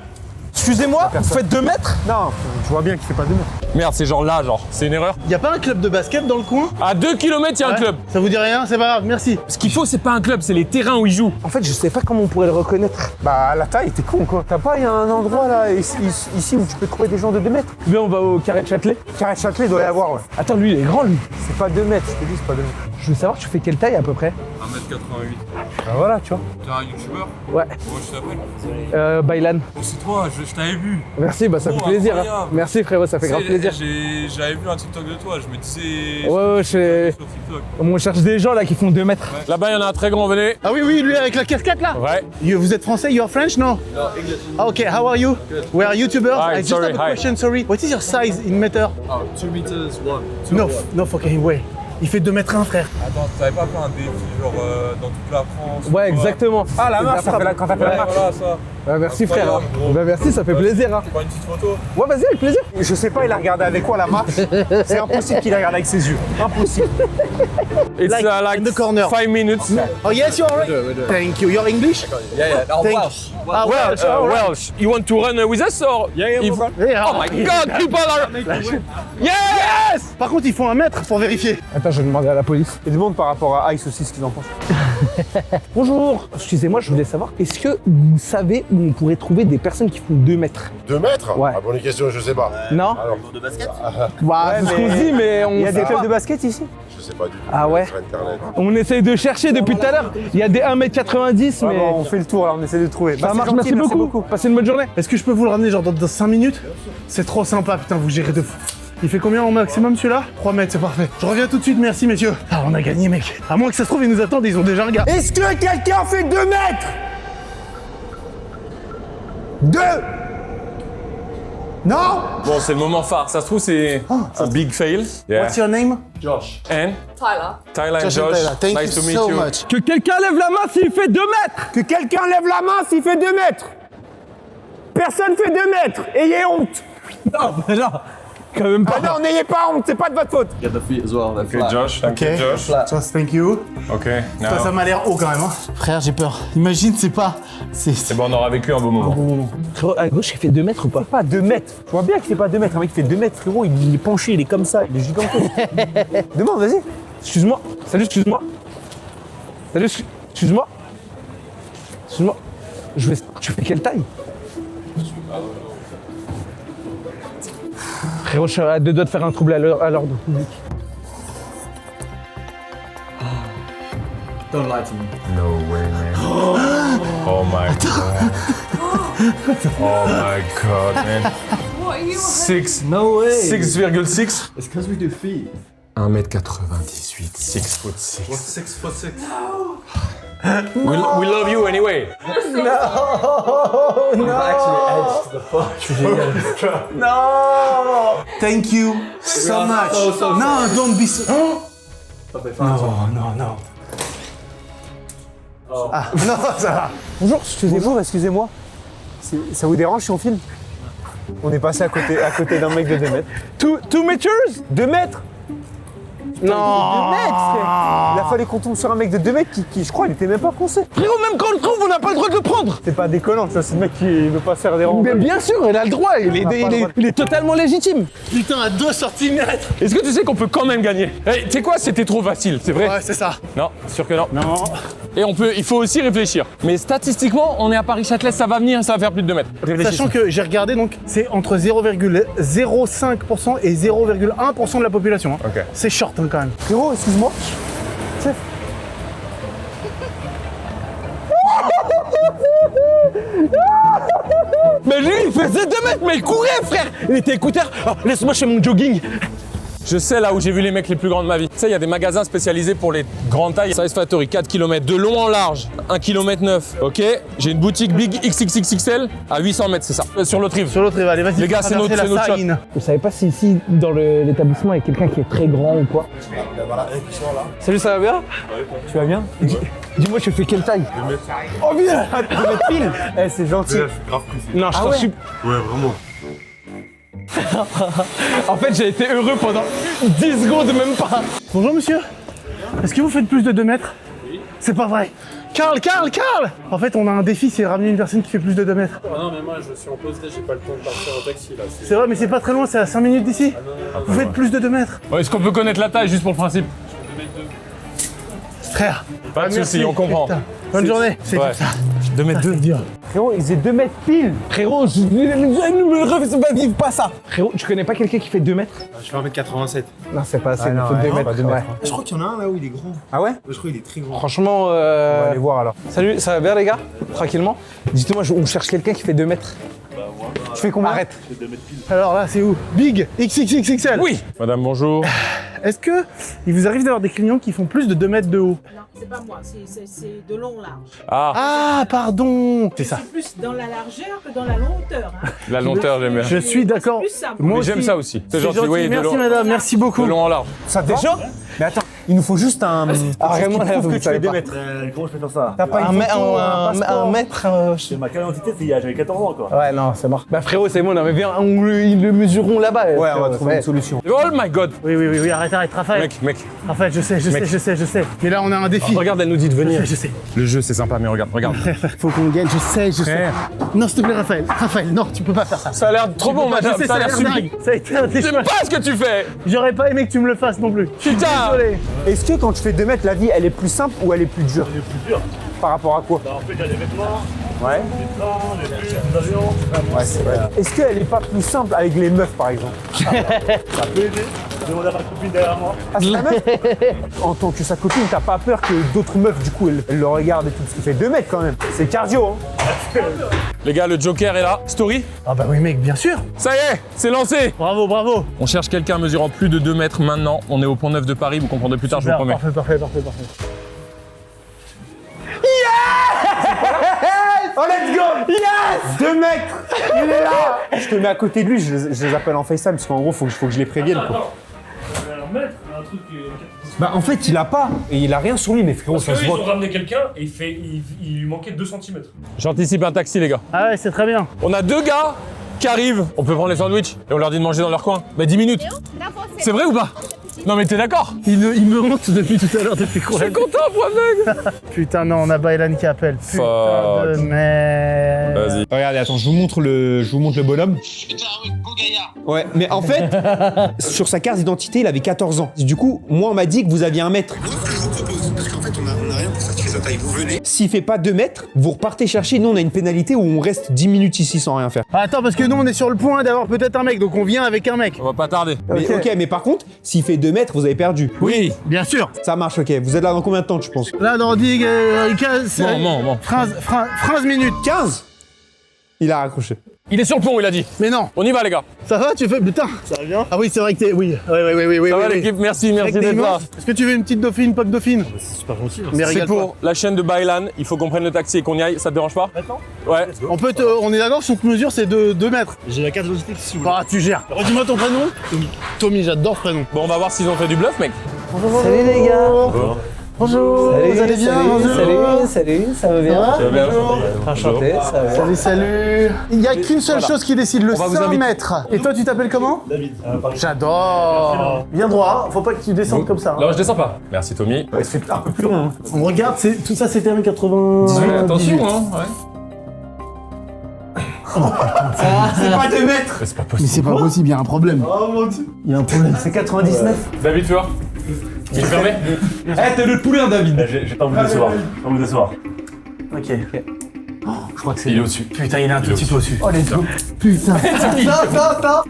Excusez-moi, vous faites 2 mètres? Non, je vois bien qu'il fait pas 2 mètres. Merde, c'est genre là, c'est une erreur. Y a pas un club de basket dans le coin? À 2 km, il y a un Ouais. club. Ça vous dit rien? C'est pas grave, merci. Ce qu'il faut, c'est pas un club, c'est les terrains où ils jouent. En fait, je sais pas comment on pourrait le reconnaître. Bah, la taille, t'es con quoi. T'as pas, il y a un endroit là, ici où tu peux trouver des gens de 2 mètres. Bien, on va au carré de Châtelet. Carré Châtelet doit y avoir, ouais. Attends, lui, il est grand, lui. C'est pas 2 mètres, je te dis, c'est pas 2 mètres. Je veux savoir, tu fais quelle taille à peu près? 1m88. Bah voilà, tu vois. T'es un youtubeur? Ouais. Moi, je t'appelle. Bailan. Oh, c'est toi, je t'avais vu. Merci, bah ça Oh, fait plaisir. Hein. incroyable. Merci frérot, ça fait grave plaisir. J'avais vu un TikTok de toi, je me disais. Ouais, sur TikTok. on cherche des gens là qui font 2 mètres. Là-bas, il y en a un très grand, venez. Ah oui, lui avec la casquette là. Ouais. Vous êtes français? You're French? No? No, English. Ok, how are you? We are YouTubers. Hi, I just sorry, have a hi. question, sorry. What is your size in meter? Oh, 2 meters 1. No, fucking way. Il fait 2 mètres 1, frère. Attends, tu savais pas faire un défi genre dans toute la France? Ouais, exactement. Ah, la marche, ça fait quand t'as fait la marche. Voilà, ça. Ouais, merci frère. Incroyable, gros. Bah merci, ça fait plaisir. Hein. Tu prends une petite photo? Ouais, vas-y, avec plaisir. Je sais pas, il a regardé avec quoi la marche. C'est impossible qu'il a regardé avec ses yeux. Impossible. It's Like, in the corner. 5 minutes. Oh yes, you're right. Thank you. You're English? Yeah. Oh, Thank- Welsh. Ah, Welsh. all right. Welsh, you want to run with us or? Yeah, If- Yeah. Oh my god, people are. Yes! Par contre, il faut 1 mètre pour vérifier. Attends, je vais demander à la police. Et demande par rapport à Ice aussi ce qu'ils en pensent. Bonjour. Excusez-moi, je voulais savoir, est-ce que vous savez où on pourrait trouver des personnes qui font 2 mètres? 2 mètres? Ouais. Ah, bonne question, je sais pas. Non? Alors, Bah, c'est ce qu'on se dit, mais on Il y a des sait clubs pas. de basket ici? je sais pas du tout. Ah ouais? Sur Internet. On essaye de chercher depuis tout à l'heure. Il y a des 1m90, mais... Bon, on fait le tour là, on essaie de trouver. Ça Bah, marche, c'est gentil, merci beaucoup. Passez une bonne journée. Est-ce que je peux vous le ramener genre dans 5 minutes? C'est trop sympa, putain, vous gérez de fou. Il fait combien au maximum celui-là? 3 mètres, c'est parfait. Je reviens tout de suite, merci messieurs. Ah, on a gagné, mec. À moins que ça se trouve, ils nous attendent, ils ont déjà un gars. Est-ce que quelqu'un fait 2 mètres? 2? Non? Bon, c'est le moment phare. Ça se trouve, c'est un big fail. Yeah. What's your name? And Tyler. Tyler and Josh and Josh. Tyler. Thank Nice you to meet so you. much. Que quelqu'un lève la main s'il fait 2 mètres. Que quelqu'un lève la main s'il fait 2 mètres. Personne fait 2 mètres. Ayez honte. Non, mais non. Quand même pas. Ah non, n'ayez pas honte, c'est pas de votre faute. Get the feet as well. They're Okay, flat. Josh. Thank you, Josh. Just thank you. Okay. Ça, ça Now. m'a l'air haut quand même. Hein. Frère, j'ai peur. Imagine, c'est pas. C'est. C'est bon, on aura vécu un beau moment. Frérot, à gauche, il fait 2 mètres ou pas? Pas 2 mètres. Je vois bien qu'il fait pas 2 mètres. Un mec qui fait 2 mètres, frérot, il est penché, il est comme ça, il est gigantesque. Demande, vas-y. Excuse-moi. Salut, excuse-moi. Salut, excuse-moi. Excuse-moi. Tu fais quelle taille? Frérot, je suis à 2 doigts de faire un trouble à l'ordre public. Don't lie to me. No way, man. Oh my god. Oh my god, man. What are you? 6. No way. 6,6. It's because we do feet. 1m98. 6 foot 6. What's 6'6"? We love you anyway. You've actually edged the fuck. Thank you so much. so No, don't be so. Okay, fine. Non. Ah, non, ça va. Bonjour, excusez-moi. Ça vous dérange si on filme? On est passé à côté d'un mec de 2 mètres. 2 meters? 2 mètres? Non. 2 mètres, frère. Il a fallu qu'on tombe sur un mec de 2 mètres qui, je crois, il était même pas foncé. Frérot, même quand on le trouve, on n'a pas le droit de le prendre. C'est pas déconnant, tu vois, c'est le mec qui veut pas se faire des rangs. Mais bien sûr, il a le droit. Il est totalement légitime. Putain, à 2 cm. Est-ce que tu sais qu'on peut quand même gagner? Hey, tu sais quoi? C'était trop facile, c'est vrai? Ouais, c'est ça. Non, sûr que non. Non. Et il faut aussi réfléchir. Mais statistiquement, on est à Paris-Châtelet, ça va venir, ça va faire plus de 2 mètres. Sachant que j'ai regardé, donc c'est entre 0,05% et 0,1% de la population. Hein. Ok. C'est short hein, quand même. Frérot, excuse-moi. Chef. Mais lui, il faisait 2 mètres, mais il courait, frère. Il était écouteur. Oh, laisse-moi, je fais mon jogging. Je sais là où j'ai vu les mecs les plus grands de ma vie. Tu sais, il y a des magasins spécialisés pour les grandes tailles. Size Factory, 4 km. De long en large, 1 km 9. Ok. J'ai une boutique Big XXXXL à 800 mètres, c'est ça. Sur l'autre rive. Sur l'autre rive, allez, vas-y. Les gars, c'est notre shop. Vous savez pas si ici, dans l'établissement, il y a quelqu'un qui est très grand ou quoi? Salut, ça va bien? Tu vas bien? Dis-moi, je fais quelle taille? Oh bien! 2 mètres pile! Eh, c'est gentil. Grave précis. Non, je t'en suis. Ouais, vraiment. En fait, j'ai été heureux pendant 10 secondes, même pas. Bonjour monsieur. Est-ce que vous faites plus de 2 mètres? Oui. C'est pas vrai. Carl! En fait, on a un défi, c'est ramener une personne qui fait plus de 2 mètres. Oh non, mais moi je suis en pause, j'ai pas le temps de partir en taxi là. C'est vrai, mais c'est pas très loin, c'est à 5 minutes d'ici. Vous faites plus de 2 mètres. Ouais, est-ce qu'on peut connaître la taille juste pour le principe? Frère. Pas de merci. soucis, on comprend. Putain. Bonne journée. C'est Ouais. comme ça. 2 mètres 2. Frérot, il faisait 2 mètres pile. Frérot, je me refais pas vivre pas ça. Frérot, tu connais pas quelqu'un qui fait 2 mètres? Je fais 1m87. Non, c'est pas assez, il faut 2 mètres. Ouais. Je crois qu'il y en a un là où il est grand. Ah ouais? Je crois qu'il est très grand. Franchement, On va aller voir alors. Salut, ça va bien les gars? Tranquillement? Dites-moi, on cherche quelqu'un qui fait 2 mètres. Tu fais combien? Arrête. Alors là, c'est où? Big XXXXL. Oui. Madame, bonjour. Est-ce que il vous arrive d'avoir des clients qui font plus de 2 mètres de haut? Non, c'est pas moi, c'est de long large. Ah, Ah, pardon. C'est ça. C'est plus dans la largeur que dans la longueur. Hein. la longueur, j'aime bien. Je suis d'accord. C'est plus ça. Moi Mais j'aime aussi. ça aussi. C'est C'est gentil, gentil. oui, de Merci long, madame, merci beaucoup. de long en large. Ça déjà? Mais attends, il nous faut juste un. Ah, vraiment, là, vous savez pas. Comment je peux faire ça? T'as pas un mètre. C'est ma carte d'identité, j'avais 14 ans quoi. Ouais, non, c'est mort. Bah, frérot, c'est bon, non, mais viens, ils le mesureront là-bas. Ouais, on va trouver une solution. Oh my god. Oui, arrête, Raphaël. Mec. Raphaël, je sais. Mais là, on a un défi. Regarde, elle nous dit de venir. Je sais. Le jeu, c'est sympa, mais regarde. Faut qu'on gagne, je sais. Non, s'il te plaît, Raphaël. Raphaël, non, tu peux pas faire ça. Ça a l'air trop bon, madame. Je sais, Ça a l'air super. dingue. Ça a été un défi. J'aime pas ce que tu fais. J'aurais pas aimé que tu me le fasses non plus. Putain. Désolé. Est-ce que quand tu fais 2 mètres, la vie, elle est plus simple ou elle est plus dure? Elle est plus dure. Par rapport à quoi? En fait, il y a des vêtements, Ouais. des plans, des pulls, des avions. Ouais, c'est vrai. Est-ce qu'elle est pas plus simple avec les meufs, par exemple? Ça peut aider. Demande à ma copine derrière moi. Ah, c'est la meuf? En tant que sa copine, t'as pas peur que d'autres meufs, du coup, elles le regardent et tout? Parce qu'il fait 2 mètres quand même. C'est cardio, hein? Les gars, le Joker est là. Story. Ah bah oui, mec, bien sûr. Ça y est, c'est lancé. Bravo. On cherche quelqu'un mesurant plus de 2 mètres maintenant. On est au Pont Neuf de Paris, vous comprendrez plus tard, je vous promets. Parfait. Oh, let's go! Yes! 2 mètres! Il est là! Je te mets à côté de lui, je les appelle en FaceTime, parce qu'en gros, faut que je les prévienne, quoi. Un mètre, un truc qui est... Bah, en fait, il a pas. Et il a rien sur lui, mais frérot, ça se Ils ont voit. ramené quelqu'un et il lui manquait 2 cm. J'anticipe un taxi, les gars. Ah ouais, c'est très bien. On a 2 gars qui arrivent. On peut prendre les sandwichs et on leur dit de manger dans leur coin. Bah 10 minutes. C'est vrai ou pas? Non mais t'es d'accord? Il me honte depuis tout à l'heure, depuis quoi? Je suis content, moi, Putain, non, on a Baylan qui appelle. Putain de Fuck. merde. Vas-y. Regardez, attends, je vous montre le bonhomme. Ouais, mais en fait, sur sa carte d'identité, il avait 14 ans. Du coup, moi, on m'a dit que vous aviez 1 mètre. Je vous propose, parce qu'en fait, on a rien pour certifier sa taille. Vous venez. S'il fait pas 2 mètres, vous repartez chercher. Nous, on a une pénalité où on reste 10 minutes ici sans rien faire. Ah, attends, parce que nous, on est sur le point d'avoir peut-être un mec, donc on vient avec un mec. On va pas tarder. Mais ok, mais par contre, s'il fait 2 mètres, vous avez perdu. Oui. Bien sûr. Ça marche, ok. Vous êtes là dans combien de temps, tu penses? Là, dans 10, 15, Bon. 15 minutes. 15. Il a raccroché. Il est sur le pont, il a dit. Mais non. On y va, les gars. Ça va, tu fais... Putain. Ça va bien? Ah oui, c'est vrai que t'es... Oui. Oui. Ça va, l'équipe? Merci Avec des d'être là. immenses. Est-ce que tu veux une petite dauphine, pop dauphine? C'est super gentil. Mais C'est régale-toi. pour la chaîne de Baylan. Il faut qu'on prenne le taxi et qu'on y aille. Ça te dérange pas? Maintenant? Ouais. On est d'accord, son mesure, c'est de 2 mètres. J'ai la carte d'identité si vous voulez. Ah, tu gères. Redis-moi ton prénom. Tommy, j'adore ce prénom. Bon, on va voir s'ils ont fait du bluff, mec. Salut les gars! Bonjour. Vous allez bien? Salut, ça va bien? Ça va bien? Enchanté, ça va bien. Salut. Il n'y a qu'une seule chose qui décide, le On va vous 5 inviter. mètres. Et toi, tu t'appelles comment? David. J'adore. Viens droit, faut pas que tu descendes comme ça. Là, je descends pas. Merci, Tommy. Ouais, c'est un peu plus long. On regarde, tout ça c'était 1,80. Attention, hein. Ouais. C'est pas 2 mètres! Mais c'est pas Mais possible. c'est pas possible, il y a un problème. Oh mon dieu. Il y a un problème. C'est 99. David, tu vois? Il est fermé? Eh, t'es le poulain, David! J'ai pas vous décevoir. Pas vous décevoir. Ok. Je crois que c'est. Il est au-dessus. Putain, il est un tout petit peu au-dessus. Oh, let's go! Putain. Attends!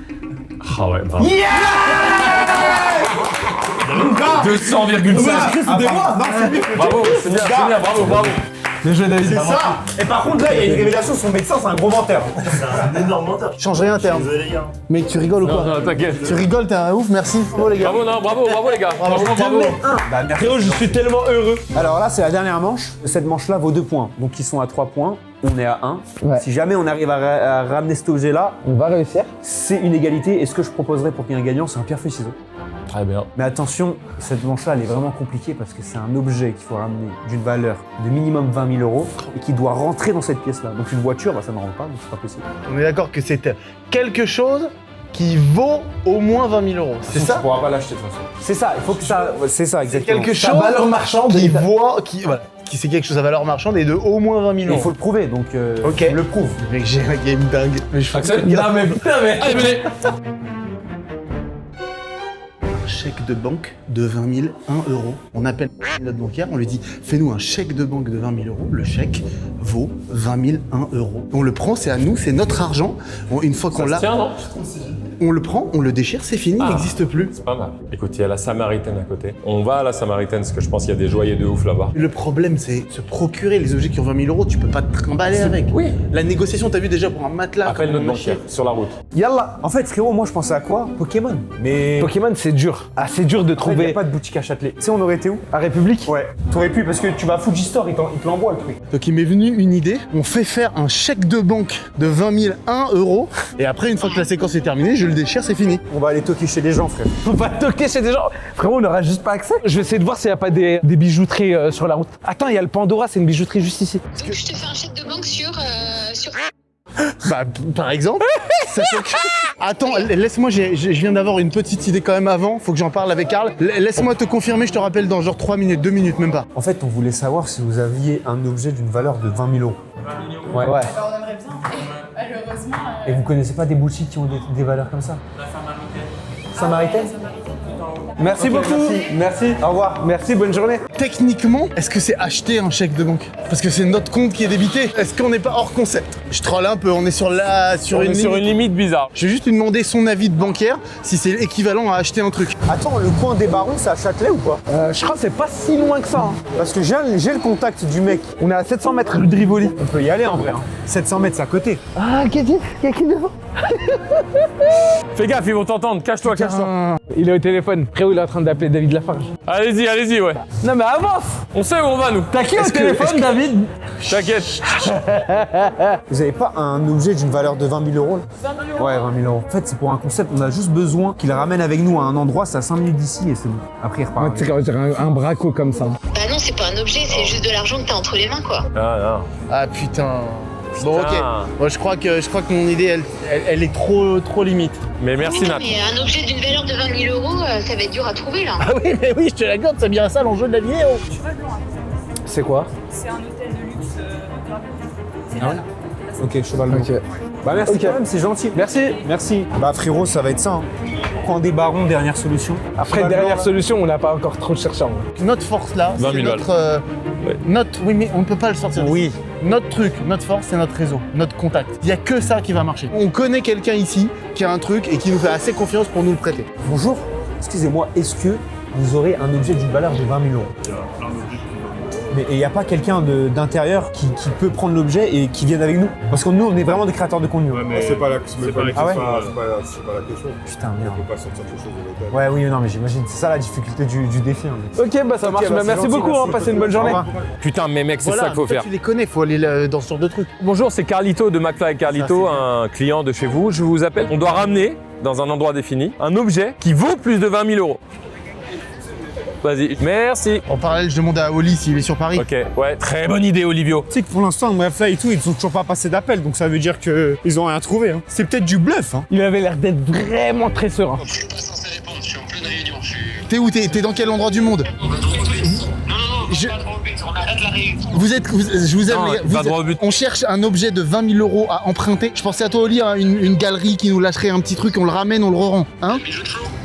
Ah ouais, bravo. 200,5. Bravo, Bravo, c'est bien, bravo. Bien joué, David. C'est ça. Et par contre, là, il y a une révélation, son médecin, c'est un gros menteur. C'est un énorme menteur. Change rien, terme. Désolé les gars. Mec, tu rigoles ou quoi? Non, t'inquiète. Tu rigoles, t'es un ouf, merci. Bravo les gars. Bravo, non, bravo les gars. Franchement, bravo. Bah, merci. Frérot, je suis tellement heureux. Alors là, c'est la dernière manche. Cette manche-là vaut 2 points. Donc ils sont à 3 points. On est à 1. Ouais. Si jamais on arrive à ramener cet objet-là, On va réussir. c'est une égalité. Et ce que je proposerais pour qu'il y ait un gagnant, c'est un pierre-feuille-ciseaux. Très bien. Mais attention, cette manche-là, elle est vraiment compliquée parce que c'est un objet qu'il faut ramener d'une valeur de minimum 20 000 € et qui doit rentrer dans cette pièce-là. Donc une voiture, bah, ça ne rentre pas, donc c'est pas possible. On est d'accord que c'est quelque chose qui vaut au moins 20 000 €. C'est Tu ça? pourras pas l'acheter de toute façon. C'est ça, il faut que ça... C'est ça, exactement. Quelque Sa chose valeur marchande. qui vaut... Voilà. Qui c'est quelque chose à valeur marchande et de au moins 20 000 Il €. faut le prouver, donc Ok. je le prouve. Mec, j'ai un game dingue. Mais je Axel, Non, mais putain, mais. allez, venez. un chèque de banque de 20 000, 1 €. On appelle notre banquière, on lui dit fais-nous un chèque de banque de 20 000 €. Le chèque vaut 20 000, 1 €. On le prend, c'est à nous, c'est notre argent. Une fois qu'on l'a, Tiens, non? on le prend, on le déchire, c'est fini, il Ah. n'existe plus. C'est pas mal. Écoute, il y a la Samaritaine à côté. On va à la Samaritaine parce que je pense qu'il y a des joailliers de ouf là-bas. Le problème, c'est se procurer les objets qui ont 20 000 €, tu peux pas te trimballer avec. Oui. La négociation, t'as vu déjà pour un matelas. Appelle comme notre un chien. banquier sur la route. Yallah. En fait, frérot, moi je pensais à quoi? Pokémon. Mais Pokémon, c'est dur. Ah, c'est dur de en fait, il n'y trouver. a pas de boutique à Châtelet. Tu sais, on aurait été où? À République. Ouais. T'aurais pu parce que tu vas à Fujistore, il te l'envoie le truc. Donc il m'est venu une idée, on fait faire un chèque de banque de 20 000, 1 €, et après, une fois que la séquence est terminée, je le déchire, c'est fini. On va aller toquer chez les gens, frère. On va toquer chez des gens. Frérot, on n'aura juste pas accès. Je vais essayer de voir s'il n'y a pas des bijouteries sur la route. Attends, il y a le Pandora, c'est une bijouterie juste ici. Donc je te fais un chèque de banque sur... Bah, par exemple, sachant que... Attends, laisse-moi, je viens d'avoir une petite idée quand même avant, faut que j'en parle avec Karl. Laisse-moi te confirmer, je te rappelle dans genre 3 minutes, 2 minutes, même pas. En fait, on voulait savoir si vous aviez un objet d'une valeur de 20 000 €. Ouais. Ouais. On aimerait bien, mais malheureusement. Et vous connaissez pas des boutiques qui ont des valeurs comme ça? Samaritaine. Merci Ok, beaucoup. Merci. Au revoir. Merci, bonne journée. Techniquement, est-ce que c'est acheter un chèque de banque? Parce que c'est notre compte qui est débité. Est-ce qu'on n'est pas hors concept? Je troll un peu, on est sur On est sur une limite bizarre. Je vais juste lui demander son avis de banquière, si c'est équivalent à acheter un truc. Attends, le coin des barons, c'est à Châtelet ou pas? Je crois que c'est pas si loin que ça. hein. Parce que j'ai le contact du mec. On est à 700 mètres rue de Rivoli. On peut y aller en vrai. Hein. 700 mètres, c'est à côté. Ah, qu'est-ce qu'il devant? Fais gaffe, ils vont t'entendre. Cache-toi, cache-toi. Il est au téléphone. Frérot, il est en train d'appeler David Lafarge. Allez-y, ouais. Non, mais avance. On sait où on va, nous. T'as qui au téléphone, David? T'inquiète. Vous avez pas un objet d'une valeur de 20 000 € là? 20 000 €. Ouais, 20 000 €. En fait, c'est pour un concept. On a juste besoin qu'il ramène avec nous à un endroit. C'est à 5 minutes d'ici et c'est bon. Après, il repart. Tu sais, un braco comme ça. Bah non, c'est pas un objet, c'est juste de l'argent que t'as entre les mains, quoi. Ah, Ah putain. Bon ok, Putain. moi je crois que mon idée elle est trop limite. mais merci, Oui, Nat. mais un objet d'une valeur de 20 000 €, ça va être dur à trouver, là. Ah oui mais oui je te l'accorde, c'est bien ça l'enjeu de la vidéo. C'est quoi? C'est un hôtel de luxe. C'est Ah là. ouais? Ok, cheval blanc. Ok. Bah merci Ok. quand même, c'est gentil. Merci. Merci. Bah frérot, ça va être ça. Hein. Coin des barons, dernière solution. Après, Cheval dernière blanc, là. solution, on n'a pas encore trop cherché. en vrai. Notre force là, 20 c'est 000 notre, Ouais. oui mais on ne peut pas le sortir. Oui. Notre truc, notre force c'est notre réseau, notre contact. Il n'y a que ça qui va marcher. On connaît quelqu'un ici qui a un truc et qui nous fait assez confiance pour nous le prêter. Bonjour. Excusez-moi, est-ce que vous aurez un objet d'une valeur de 20 000 €? Mais il n'y a pas quelqu'un d'intérieur qui peut prendre l'objet et qui vienne avec nous? Parce que nous, on est vraiment des créateurs de contenu. Ouais, mais c'est pas la question. Ah ouais? C'est pas la question. Putain, merde. On peut pas sortir quelque chose de l'hôtel. Ouais, oui, non, mais j'imagine. C'est ça la difficulté du défi. Hein. Ok, bah ça marche. bah, Bah, c'est merci gentil, beaucoup, merci. passez une bonne journée. Au revoir. Putain, mais mec, c'est Voilà, ça qu'il faut toi, faire. tu les connais, faut aller dans ce genre de truc. Bonjour, c'est Carlito de McFly et Carlito, un client de chez vous. Je vous appelle. On doit ramener, dans un endroit défini, un objet qui vaut plus de 20 000 €. Vas-y, merci. En parallèle, je demande à Oli s'il est sur Paris. Ok, ouais, très bonne idée, Olivio. Tu sais que pour l'instant, McFly et tout, ils ont toujours pas passé d'appel, donc ça veut dire qu'ils ont rien trouvé. Hein. C'est peut-être du bluff. Hein. Il avait l'air d'être vraiment très serein. Je suis pas censé répondre, je suis en pleine réunion. T'es où? T'es dans quel endroit du monde? Je- On arrête la réunion. Je vous aime Non, les gars. va droit au but. On cherche un objet de 20 000 € à emprunter. Je pensais à toi Oli, hein, une galerie qui nous lâcherait un petit truc, on le ramène, on le re-rend. Hein?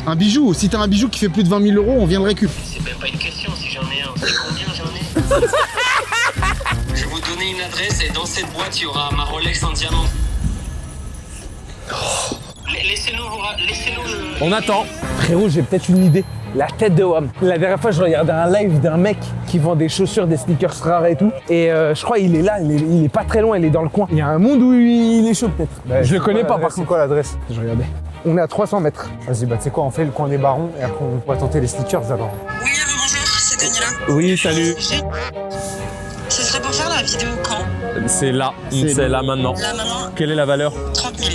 Un bijou. Si t'as un bijou qui fait plus de 20 000 €, on vient le récup. C'est même pas une question si j'en ai un. Vous savez combien j'en ai? Je vais vous donner une adresse et dans cette boîte, il y aura ma Rolex en diamant. Laissez-nous le... On attend. Frérot, j'ai peut-être une idée. La tête de WAM. La dernière fois, je regardais un live d'un mec qui vend des chaussures, des sneakers rares et tout. Et je crois il est là, il est pas très loin, il est dans le coin. Il y a un monde où il est chaud peut-être. Bah, je le connais pas par contre. C'est contre. quoi l'adresse? Je regardais. On est à 300 mètres. Vas-y, bah tu sais quoi, on fait le coin des barons et après on va tenter les sneakers d'abord. Oui, bonjour, c'est Daniela. Oui, salut. Ce serait pour faire la vidéo quand? C'est là, c'est là maintenant. Là maintenant, Quelle est la valeur? 30 000.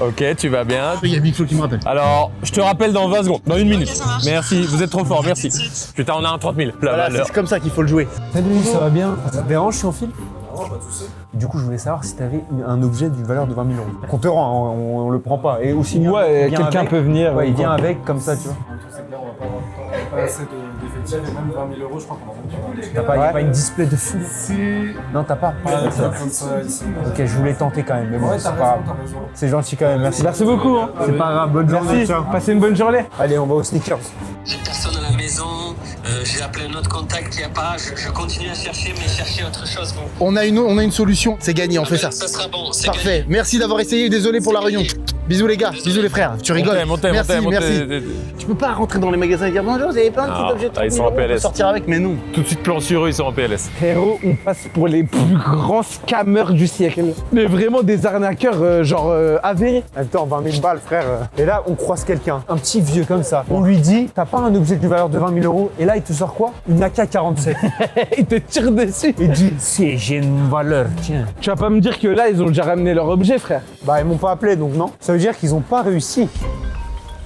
Ok, tu vas bien. Il y a Big Flo qui me rappelle. Alors, je te rappelle dans 20 secondes, dans 1 minute. ça marche. Merci, vous êtes trop fort, merci. Putain, on a un 30 000, la Voilà, valeur. c'est comme ça qu'il faut le jouer. Salut, ça va bien? Ça te dérange, je suis en fil? Non, pas de soucis. Du coup, je voulais savoir si t'avais un objet d'une valeur de 20 000 €. On te rend, on le prend pas. Et aussi, Ouais, il vient quelqu'un avec. peut venir. Ouais, il vient avec, comme ça, tu vois. C'est clair, on va pas assez d'effectifs et même 20 000 €, je crois qu'on en vend. T'as pas, y a pas une display de fou? Non, t'as pas? Comme ça ici. Ok, je voulais tenter quand même, mais bon, Ouais, c'est t'as pas grave. raison. C'est gentil quand même, merci. Merci beaucoup. Hein. C'est pas grave, bonne journée. Merci, ciao. passez une bonne journée. Allez, on va aux sneakers. J'ai personne à la maison, j'ai appelé un autre contact qui n'y a pas, je continue à chercher, mais chercher autre chose. Bon. On a une solution, c'est gagné, on fait ça. Ça sera bon, c'est Parfait, gagné. merci d'avoir essayé, désolé pour la réunion. Bisous les gars, bisous les frères, tu rigoles. Merci, merci. Tu peux pas rentrer dans les magasins et dire bonjour, vous avez plein de petits objets de ils sont en 30 000 €, on peut PLS. sortir avec, mais non. Tout de suite, plan sur eux, ils sont en PLS. Frérot, on passe pour les plus grands scammers du siècle. Mais vraiment des arnaqueurs avérés. Attends, 20 000 balles, frère. Et là, on croise quelqu'un, un petit vieux comme ça. On lui dit, t'as pas un objet d'une valeur de 20 000 €? Et là, il te sort quoi? Une AK-47. Il te tire dessus. Il dit, si, j'ai une valeur, tiens. Tu vas pas me dire que là, ils ont déjà ramené leur objet, frère. Bah, ils m'ont pas appelé, donc non. Ça veut dire qu'ils ont pas réussi.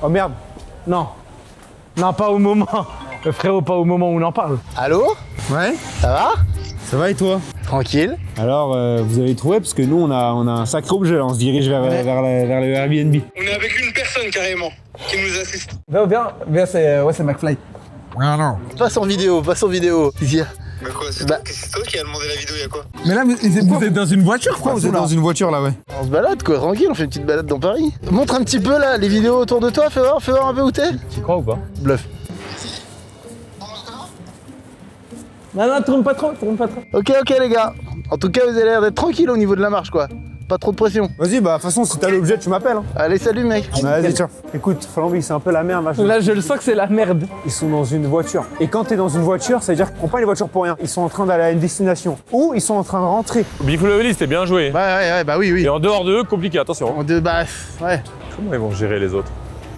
Oh merde. Non. Non, pas au moment. Frérot, pas au moment où on en parle. Allô? Ouais? Ça va? Ça va et toi? Tranquille. Alors, vous avez trouvé? Parce que nous, on a un sacré objet, là. On se dirige vers le Airbnb. On est avec une personne carrément qui nous assiste. Viens, c'est McFly. Passe en vidéo, Viens. Mais quoi, c'est toi qui as demandé la vidéo, y'a quoi? Mais là, vous êtes dans une voiture, quoi. Vous êtes dans une voiture, là, ouais. On se balade quoi, tranquille, on fait une petite balade dans Paris. Montre un petit peu là, les vidéos autour de toi, fais voir un peu où t'es. Tu crois ou pas? Bluff. Non, tourne pas trop. Ok les gars. En tout cas, vous avez l'air d'être tranquille au niveau de la marche quoi. Pas trop de pression. Vas-y, bah, de toute façon, si t'as l'objet, tu m'appelles. Hein. Allez, salut mec. Vas-y, tiens. Écoute, Flamby, c'est un peu la merde, là. Là, je le sens que c'est la merde. Ils sont dans une voiture. Et quand t'es dans une voiture, ça veut dire qu'ils prennent pas les voitures pour rien. Ils sont en train d'aller à une destination. Ou ils sont en train de rentrer. Buffalo Billy, c'était bien joué. Ouais, bah oui. Et en dehors d'eux, compliqué, attention. Ouais. Comment ils vont gérer les autres?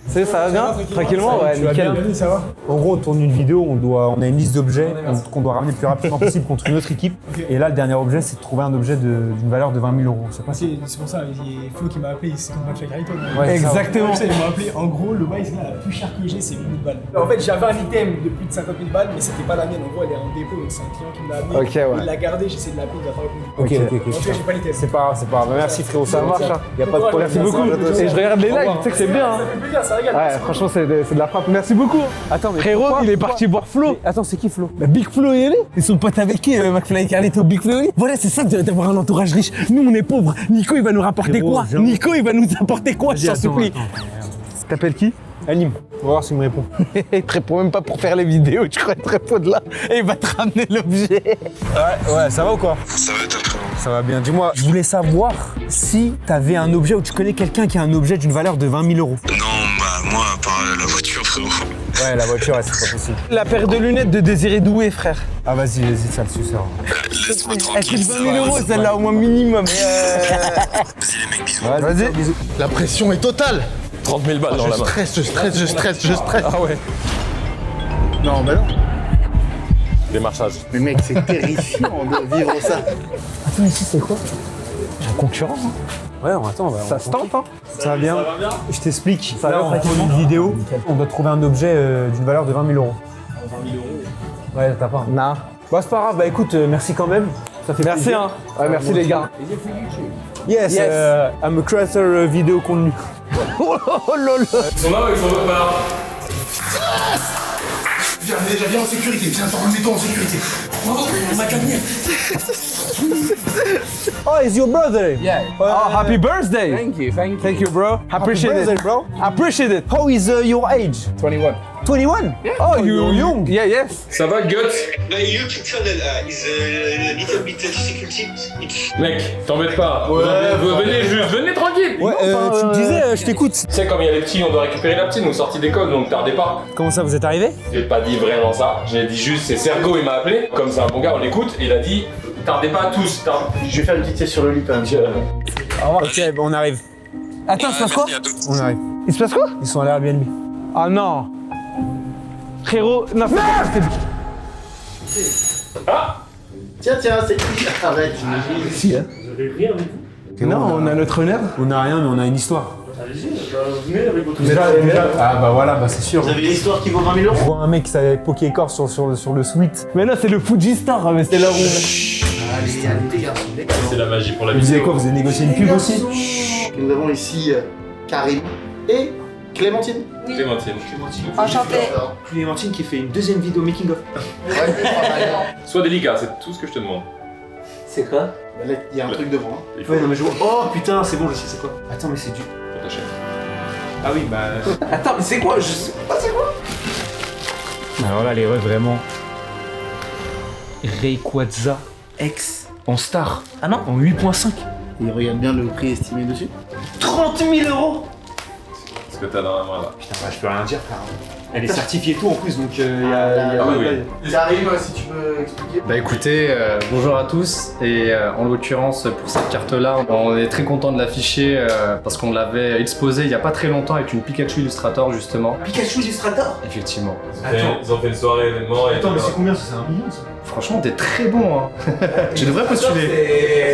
Ça va bien? Tranquillement, ouais, nickel. Ça va? En gros, on tourne une vidéo, on a une liste d'objets qu'on doit ramener le plus rapidement possible contre une autre équipe. Et là, le dernier objet, c'est de trouver un objet d'une valeur de 20 000 €. C'est pas si. C'est pour ça, il y a Flo qui m'a appelé, c'est comme McFly Carito. Ouais, exactement. Ils m'ont appelé, en gros, le bail là, la plus cher que j'ai, c'est 8 000 balles. En fait, j'avais un item de plus de 50 000 balles, mais c'était pas la mienne. En gros, elle est en dépôt, donc c'est un client qui me l'a amené. Ok, ouais. Il l'a gardé, j'ai essayé de l'appeler, il a pas répondu. Ok. En tout cas, j'ai pas l'item. C'est pas grave. Bah, merci frérot, ça marche. Y a pas de problème. Merci beaucoup. Et je regarde les lives, tu sais que c'est bien. Ça fait plaisir, ça régale. Ouais, franchement, c'est de la frappe. Merci beaucoup. Attends, mais Frérot, il est parti voir Flo. Attends, c'est qui Flo? Bah, Big Flo et elle est. Ils sont potes avec qui, McFly et Carlito? Big Flo et elle. Voilà, c'est ça d'avoir un entourage riche. Nous, on est pauvres. Nico, il va nous rapporter quoi? Nico, il va nous apporter quoi, je t'en supplie? T'appelles qui? Alim. On va voir s'il me répond. Il te répond même pas pour faire les vidéos. Tu crois qu'il te répond de là et il va te ramener l'objet. Ouais, ça va ou quoi? Ça va top. Ça va bien. Dis-moi, je voulais savoir si t'avais un objet ou tu connais quelqu'un qui a un objet d'une valeur de 20 000 €. Non, bah moi, à part la voiture, frérot. Ouais, la voiture, ouais, c'est pas possible. La paire de lunettes de Désiré Doué, frère. Ah, vas-y, ça le suceur. Laisse-moi Elle tranquille. coûte 20 000 € celle-là, au moins minimum. Vas-y les mecs, bisous. Vas-y. La pression est totale. 30 000 balles dans la main. Je stresse. Ah ouais. Non, bah non. Démarchage. Mais mec, c'est terrifiant de vivre ça. Attends, ici, c'est quoi? J'ai un concurrent, hein? Ouais, attends, Ça se tente, hein? Ça va bien. Je t'explique. Là, on va tourner une vidéo. On doit trouver un objet d'une valeur de 20 000 €. 20 000 €? Ouais, t'as pas. Non. Bah, c'est pas grave. Bah, écoute, merci quand même. Ça fait Merci, plaisir. hein. Ouais, merci les gars. Yes, I'm a creator vidéo contenu. Oh lol. Ils sont là, ils sont là. Viens en sécurité, remets-toi en sécurité. On m'a gagné. Oh, it's your birthday. Yeah. Oh, happy birthday. Thank you, bro. Appreciate birthday, it, bro. Appreciate it. How is your age? 21. 21? Oh, you're young. Yeah, yes. Ça va, Guts? My YouTube channel is a little bit difficulty. Mec, t'embête pas. Venez juste, venez tranquille. Ouais, tu me disais, je t'écoute. Tu sais, comme il y a les petits, on doit récupérer la petite, nous sortis d'école, donc tardez pas. Comment ça, vous êtes arrivé? J'ai pas dit vraiment ça. J'ai dit juste, c'est Sergo, il m'a appelé. Comme c'est un bon gars, on l'écoute. Et il a dit, tardez pas tous. Je vais faire une petite sieste sur le lit quand même. Au revoir. Ok, bon, on arrive. Attends, il se passe quoi? On arrive. Il se passe quoi? Ils sont à l'Airbnb. Ah non. Frérot, non, Ah! Tiens, c'est qui? Arrête. Si, hein. Vous avez rien avec vous? Non, on a notre honneur. On n'a rien, mais on a une histoire. Allez-y, venez avec votre Ah bah voilà, bah c'est sûr. Vous avez une histoire qui vaut 20 000 Je vois un mec qui savait poker écorce sur le suite. Mais là, c'est le Fuji Star, mais c'est là où. C'est la magie pour la Vous vidéo. disiez quoi? Vous avez négocié une pub aussi? Nous avons ici Karim et Clémentine. Clémentine. Enchantée. Clémentine qui fait une deuxième vidéo making of. Sois délicat, c'est tout ce que je te demande. C'est quoi? Là, il y a un truc devant. Hein. Il faut Ouais, non mais je vois. Oh putain, c'est bon, je sais c'est quoi. Attends, mais c'est du. pour ta chaîne. Ah oui, bah. Attends, mais c'est quoi? Je sais pas, c'est quoi? Alors là, les refs, vraiment. Rayquaza X en star. Ah non? En 8.5. Et regarde bien le prix estimé dessus. 30 000 €! Ce que t'as dans la main là. Putain, bah, je peux rien dire, frère. Elle est certifiée et tout en plus, donc y a. Ah oui, oui. Karim, si tu peux expliquer. Bah écoutez, bonjour à tous et en l'occurrence pour cette carte là on est très content de l'afficher parce qu'on l'avait exposé il y a pas très longtemps avec une Pikachu Illustrator justement. Pikachu Illustrator? Effectivement. Ils ont fait une soirée événement et. Attends, mais c'est combien? C'est 1 million ça? Franchement t'es très bon hein. Tu devrais postuler.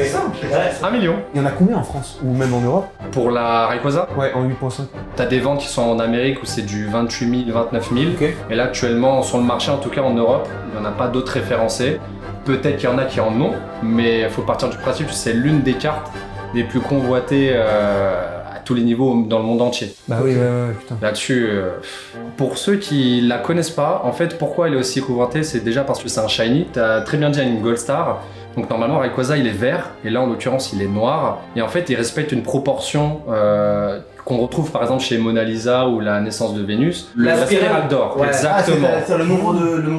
C'est simple. 1 million. Il y en a combien en France? Ou même en Europe? Pour la Rayquaza, Ouais, en 8.5. t'as des ventes qui sont en Amérique où c'est du 28 000, 29 000. Ok. Et là actuellement sur le marché en tout cas en Europe, il n'y en a pas d'autres référencés. Peut-être qu'il y en a qui en ont, mais il faut partir du principe que c'est l'une des cartes les plus convoitées à tous les niveaux dans le monde entier. Bah oui, putain. Là-dessus, pour ceux qui la connaissent pas, en fait, pourquoi elle est aussi convoitée, c'est déjà parce que c'est un shiny. T'as très bien dit, une Gold Star. Donc normalement, Rayquaza, il est vert, et là, en l'occurrence, il est noir. Et en fait, il respecte une proportion qu'on retrouve par exemple chez Mona Lisa ou la naissance de Vénus. La spirale d'or, Ouais. exactement. Ah, c'est le nombre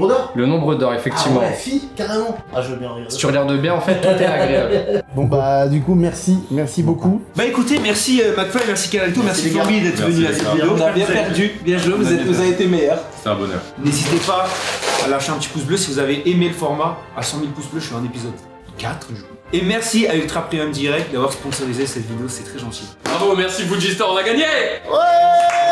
d'or? Le nombre d'or, effectivement. Ah ouais, fille, carrément. Ah, je veux bien regarder. Si tu regardes bien, en fait, tout est agréable. Bon bah du coup merci beaucoup. Bah écoutez, merci McFly, merci Calalto, merci les gars. Furby d'être Merci, venu à les cette gars. vidéo. On a bien perdu. Bien joué, vous avez été meilleurs. C'est un bonheur. N'hésitez pas à lâcher un petit pouce bleu si vous avez aimé le format. À 100 000 pouces bleus, je suis en épisode 4. Et merci à Ultra Premium Direct d'avoir sponsorisé cette vidéo, c'est très gentil. Bravo, merci Fuji Star, on a gagné! Ouais.